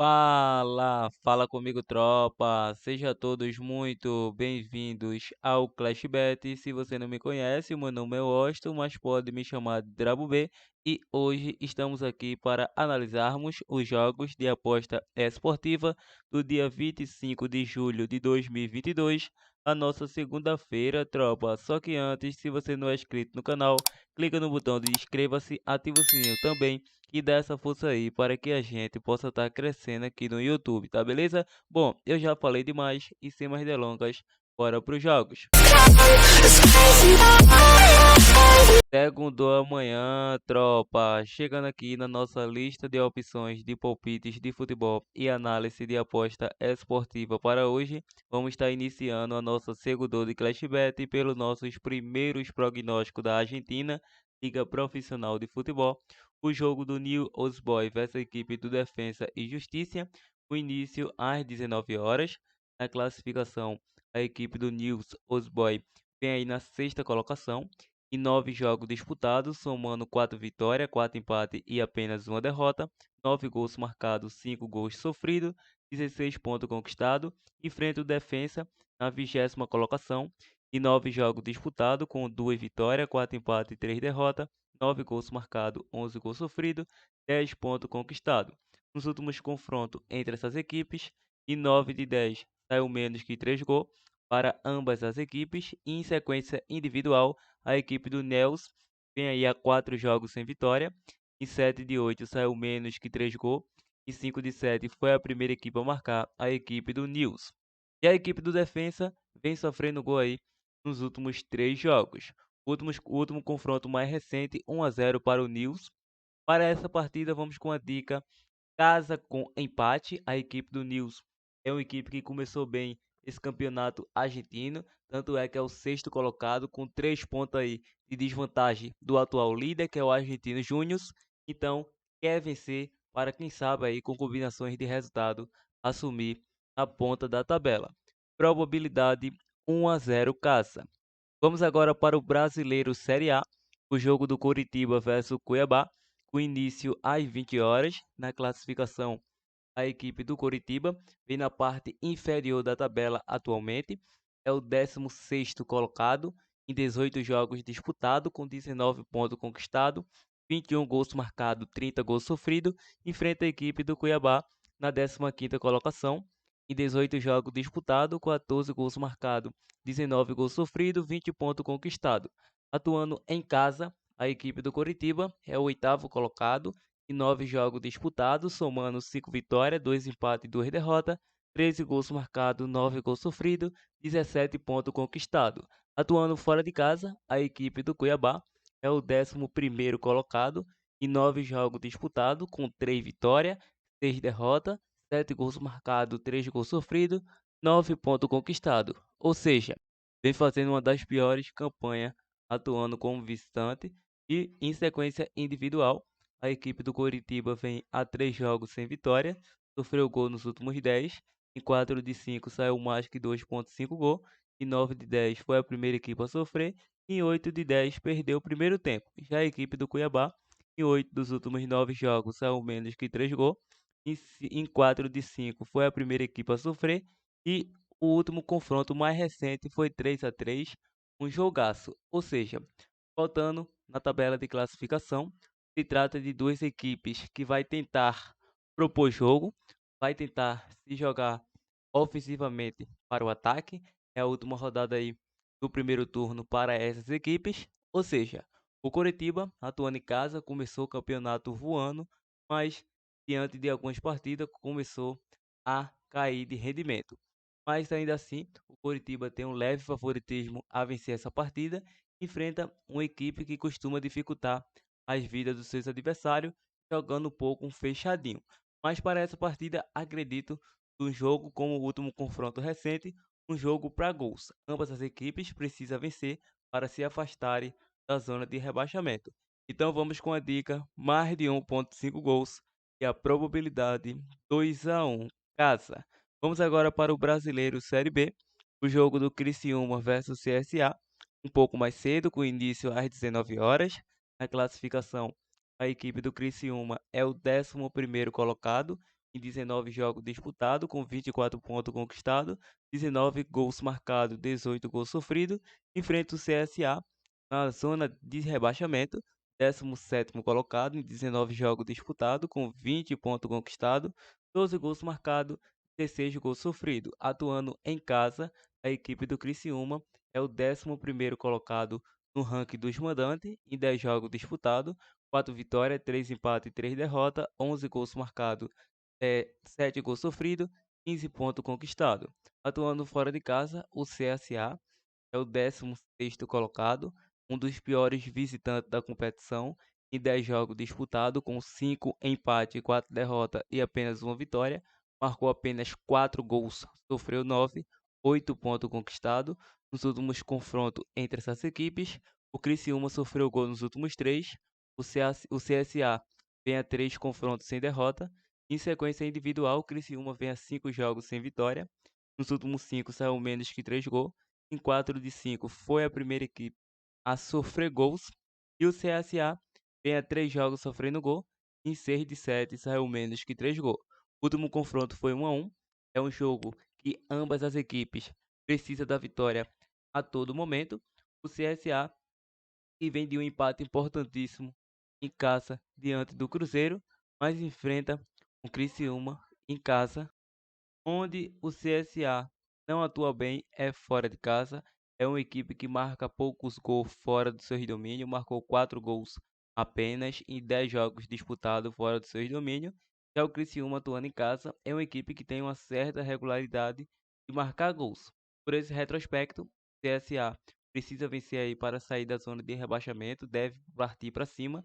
Fala comigo, tropa. Sejam todos muito bem-vindos ao Clash Bet. Se você não me conhece, meu nome é Austin, mas pode me chamar de Drabo B. E hoje estamos aqui para analisarmos os jogos de aposta esportiva do dia 25 de julho de 2022, a nossa segunda-feira, tropa. Só que antes, se você não é inscrito no canal, clica no botão de inscreva-se, ativa o sininho também e dá essa força aí para que a gente possa estar crescendo aqui no YouTube, tá beleza? Bom, eu já falei demais e sem mais delongas, bora para os jogos. Segundo amanhã, tropa, chegando aqui na nossa lista de opções de palpites de futebol e análise de aposta esportiva para hoje, vamos estar iniciando a nossa segunda de Clash Bet pelos nossos primeiros prognósticos da Argentina, Liga Profissional de Futebol, o jogo do New Old Boys versus a equipe do Defensa e Justiça, o início às 19 horas, na classificação, a equipe do News Old Boys vem aí na sexta colocação, em 9 jogos disputados, somando 4 vitórias, 4 empates e apenas uma derrota, 9 gols marcados, 5 gols sofridos, 16 pontos conquistados, enfrenta o Defensa na 20ª colocação, em 9 jogos disputados, com 2 vitórias, 4 empates e 3 derrotas, 9 gols marcados, 11 gols sofridos, 10 pontos conquistados. Nos últimos confrontos entre essas equipes, em 9 de 10 saiu menos que 3 gols para ambas as equipes, e em sequência individual, a equipe do Nels vem aí a 4 jogos sem vitória. Em 7 de 8 saiu menos que 3 gols. Em 5 de 7 foi a primeira equipe a marcar, a equipe do Nils. E a equipe do Defensa vem sofrendo gol aí nos últimos 3 jogos. O último confronto mais recente, 1-0 para o Nils. Para essa partida, vamos com a dica casa com empate. A equipe do Nils é uma equipe que começou bem esse campeonato argentino, tanto é que é o sexto colocado com 3 pontos aí de desvantagem do atual líder, que é o Argentino Júnior. Então, quer vencer para quem sabe aí com combinações de resultado assumir a ponta da tabela. Probabilidade 1-0 casa. Vamos agora para o Brasileiro Série A, o jogo do Coritiba versus Cuiabá, com início às 20 horas. Na classificação, a equipe do Coritiba vem na parte inferior da tabela atualmente, é o 16º colocado, em 18 jogos disputados, com 19 pontos conquistados, 21 gols marcados, 30 gols sofridos, enfrenta a equipe do Cuiabá na 15ª colocação, em 18 jogos disputados, 14 gols marcados, 19 gols sofridos, 20 pontos conquistados. Atuando em casa, a equipe do Coritiba é o 8º colocado, em 9 jogos disputados, somando 5 vitórias, 2 empates e 2 derrotas, 13 gols marcados, 9 gols sofridos, 17 pontos conquistados. Atuando fora de casa, a equipe do Cuiabá é o 11º colocado, em 9 jogos disputados, com 3 vitórias, 6 derrotas, 7 gols marcados, 3 gols sofridos, 9 pontos conquistados. Ou seja, vem fazendo uma das piores campanhas, atuando como visitante e em sequência individual. A equipe do Coritiba vem a 3 jogos sem vitória, sofreu gol nos últimos 10, em 4 de 5 saiu mais que 2,5 gol, em 9 de 10 foi a primeira equipe a sofrer, em 8 de 10 perdeu o primeiro tempo. Já a equipe do Cuiabá, em 8 dos últimos 9 jogos saiu menos que 3 gols, em 4 de 5 foi a primeira equipe a sofrer, e o último confronto mais recente foi 3-3, um jogaço, ou seja, faltando na tabela de classificação. Se trata de duas equipes que vai tentar propor jogo, vai tentar se jogar ofensivamente para o ataque. É a última rodada aí do primeiro turno para essas equipes. Ou seja, o Coritiba, atuando em casa, começou o campeonato voando, mas diante de algumas partidas começou a cair de rendimento. Mas ainda assim, o Coritiba tem um leve favoritismo a vencer essa partida. Enfrenta uma equipe que costuma dificultar as vidas dos seus adversários, jogando um pouco fechadinho. Mas para essa partida, acredito um jogo como o último confronto recente, um jogo para gols. Ambas as equipes precisam vencer para se afastarem da zona de rebaixamento. Então vamos com a dica mais de 1,5 gols e a probabilidade 2-1 casa. Vamos agora para o Brasileiro Série B, o jogo do Criciúma versus CSA, um pouco mais cedo, com início às 19 horas. Na classificação, a equipe do Criciúma é o 11º colocado, em 19 jogos disputados, com 24 pontos conquistados, 19 gols marcados, 18 gols sofridos. Enfrenta o CSA na zona de rebaixamento, 17º colocado em 19 jogos disputados, com 20 pontos conquistados, 12 gols marcados, 16 gols sofridos. Atuando em casa, a equipe do Criciúma é o 11º colocado no ranking dos mandantes, em 10 jogos disputados, 4 vitórias, 3 empates e 3 derrotas, 11 gols marcados, 7 gols sofridos, 15 pontos conquistados. Atuando fora de casa, o CSA é o 16º colocado, um dos piores visitantes da competição, em 10 jogos disputados, com 5 empates, 4 derrotas e apenas uma vitória. Marcou apenas 4 gols, sofreu 9, 8 pontos conquistados. Nos últimos confrontos entre essas equipes, o Criciúma sofreu gol nos últimos 3, o CSA vem a 3 confrontos sem derrota. Em sequência individual, o Criciúma vem a 5 jogos sem vitória. Nos últimos 5 saiu menos que 3 gols. Em 4 de 5 foi a primeira equipe a sofrer gols. E o CSA vem a 3 jogos sofrendo gol. Em 6 de 7 saiu menos que 3 gols. O último confronto foi 1-1. É um jogo que ambas as equipes precisam da vitória a todo momento. O CSA, que vem de um empate importantíssimo em casa diante do Cruzeiro, mas enfrenta o Criciúma em casa, onde o CSA não atua bem, é fora de casa. É uma equipe que marca poucos gols fora do seu domínio, marcou 4 gols apenas em 10 jogos disputados fora do seu domínio. Já o Criciúma, atuando em casa, é uma equipe que tem uma certa regularidade de marcar gols. Por esse retrospecto, o CSA precisa vencer aí para sair da zona de rebaixamento, deve partir para cima,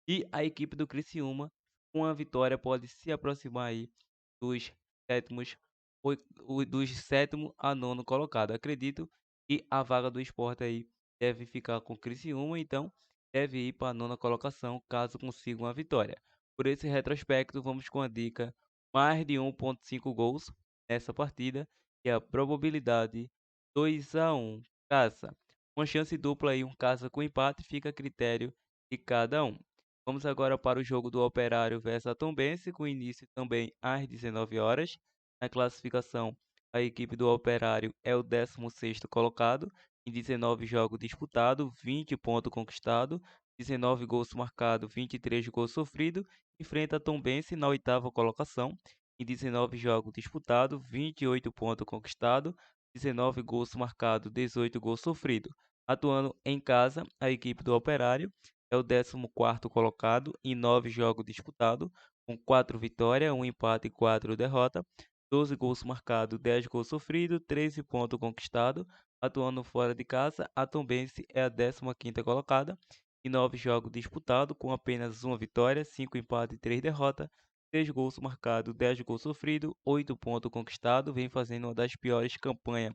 e a equipe do Criciúma, com a vitória, pode se aproximar aí dos sétimos, dos sétimo a nono colocado. Acredito que a vaga do Sport aí deve ficar com o Criciúma, então deve ir para a nona colocação caso consiga uma vitória. Por esse retrospecto, vamos com a dica mais de 1,5 gols nessa partida, e a probabilidade 2-1 casa. Uma chance dupla aí, um casa com empate, fica a critério de cada um. Vamos agora para o jogo do Operário versus a Tombense, com início também às 19 horas. Na classificação, a equipe do Operário é o 16º colocado, em 19 jogos disputados, 20 pontos conquistados, 19 gols marcados, 23 gols sofridos. Enfrenta a Tombense na 8ª colocação, em 19 jogos disputados, 28 pontos conquistados, 19 gols marcados, 18 gols sofridos. Atuando em casa, a equipe do Operário é o 14º colocado em 9 jogos disputados, com 4 vitórias, 1 empate e 4 derrotas, 12 gols marcados, 10 gols sofridos, 13 pontos conquistados. Atuando fora de casa, a Tombense é a 15ª colocada em 9 jogos disputados, com apenas 1 vitória, 5 empates e 3 derrotas, 6 gols marcados, 10 gols sofridos, 8 pontos conquistados, vem fazendo uma das piores campanhas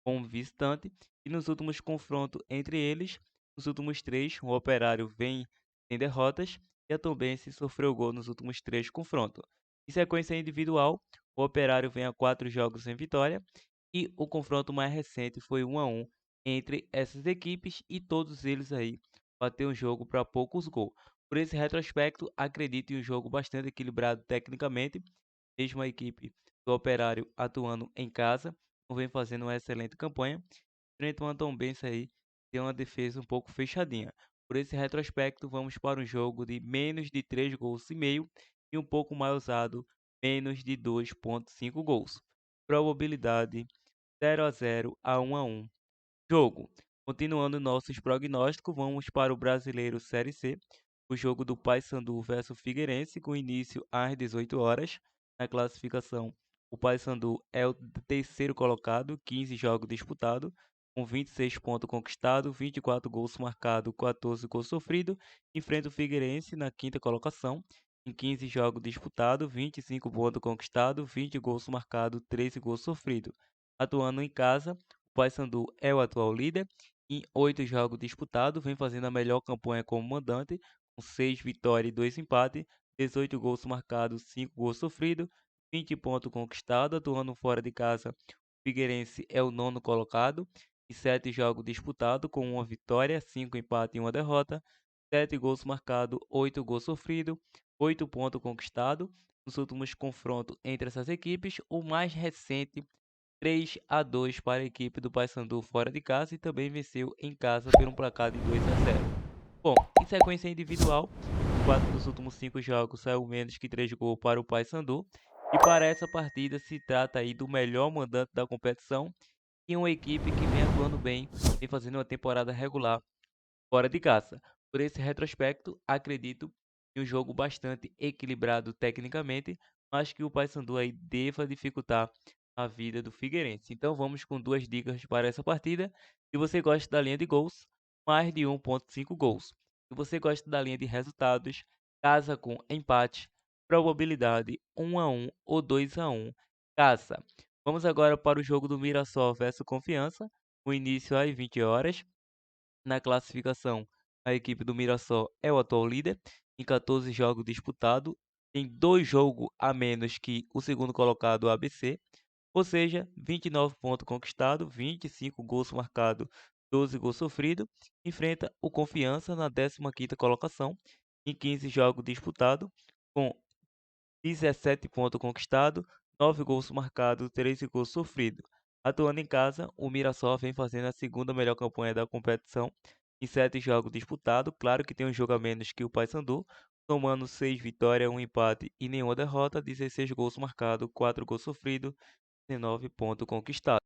como visitante. E nos últimos confrontos entre eles, nos últimos 3, o Operário vem sem derrotas e a Tombense sofreu gol nos últimos 3 confrontos. Em sequência individual, o Operário vem a 4 jogos sem vitória e o confronto mais recente foi 1-1 entre essas equipes, e todos eles aí bateu um jogo para poucos gols. Por esse retrospecto, acredito em um jogo bastante equilibrado tecnicamente, mesmo a equipe do Operário atuando em casa, vem fazendo uma excelente campanha, frente a uma Tombense aí, tem uma defesa um pouco fechadinha. Por esse retrospecto, vamos para um jogo de menos de 3 gols e meio e um pouco mais usado, menos de 2,5 gols. Probabilidade 0-0 a 1-1. Jogo. Continuando nossos prognósticos, vamos para o Brasileiro Série C, o jogo do Paysandu versus Figueirense, com início às 18 horas. Na classificação, o Paysandu é o terceiro colocado, 15 jogos disputados, com 26 pontos conquistados, 24 gols marcados, 14 gols sofridos. Enfrenta o Figueirense na quinta colocação, em 15 jogos disputados, 25 pontos conquistados, 20 gols marcados, 13 gols sofridos. Atuando em casa, o Paysandu é o atual líder. Em 8 jogos disputados, vem fazendo a melhor campanha como mandante, com 6 vitórias e 2 empates, 18 gols marcados, 5 gols sofridos, 20 pontos conquistados. Atuando fora de casa, o Figueirense é o nono colocado, em 7 jogos disputados, com uma vitória, 5 empates e uma derrota, 7 gols marcados, 8 gols sofridos, 8 pontos conquistados. nos últimos confrontos entre essas equipes. O mais recente, 3-2 para a equipe do Paysandu fora de casa, e também venceu em casa por um placar de 2-0. Bom, em sequência individual, 4 dos últimos 5 jogos saiu menos que 3 gols para o Paysandu. E para essa partida se trata aí do melhor mandante da competição e uma equipe que vem atuando bem, vem fazendo uma temporada regular fora de casa. Por esse retrospecto, acredito em um jogo bastante equilibrado tecnicamente, mas que o Paysandu aí deva dificultar a vida do Figueirense. Então vamos com duas dicas para essa partida. Se você gosta da linha de gols, mais de 1,5 gols. Se você gosta da linha de resultados, casa com empate, probabilidade 1-1 ou 2-1, casa. Vamos agora para o jogo do Mirassol versus Confiança, o início às 20 horas. Na classificação, a equipe do Mirassol é o atual líder, em 14 jogos disputados, tem 2 jogos a menos que o segundo colocado, o ABC, ou seja, 29 pontos conquistados, 25 gols marcados, 12 gols sofridos, enfrenta o Confiança na 15ª colocação, em 15 jogos disputados, com 17 pontos conquistados, 9 gols marcados, 13 gols sofridos. Atuando em casa, o Mirassol vem fazendo a segunda melhor campanha da competição em 7 jogos disputados. Claro que tem um jogo a menos que o Paysandu, somando 6 vitórias, 1 empate e nenhuma derrota, 16 gols marcados, 4 gols sofridos, 19 pontos conquistados.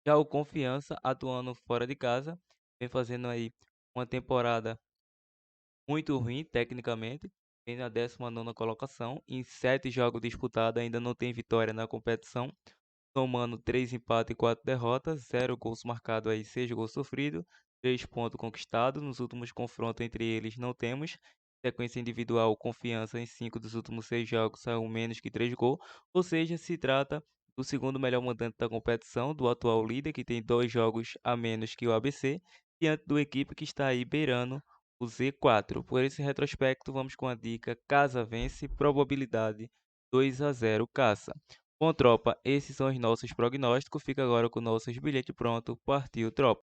Já o Confiança, atuando fora de casa, vem fazendo aí uma temporada muito ruim tecnicamente, vem na 19ª colocação. Em 7 jogos disputados, ainda não tem vitória na competição, somando 3 empates e 4 derrotas, 0 gols marcados aí, 6 gols sofridos, 3 pontos conquistados. Nos últimos confrontos entre eles não temos. Sequência individual, Confiança em 5 dos últimos 6 jogos saiu menos que 3 gols, ou seja, se trata do segundo melhor mandante da competição, do atual líder, que tem 2 jogos a menos que o ABC, diante do equipe que está aí beirando o Z4. Por esse retrospecto, vamos com a dica Casa vence, probabilidade 2-0 Caça. Bom, tropa, esses são os nossos prognósticos. Fica agora com nossos bilhetes pronto. Partiu, tropa.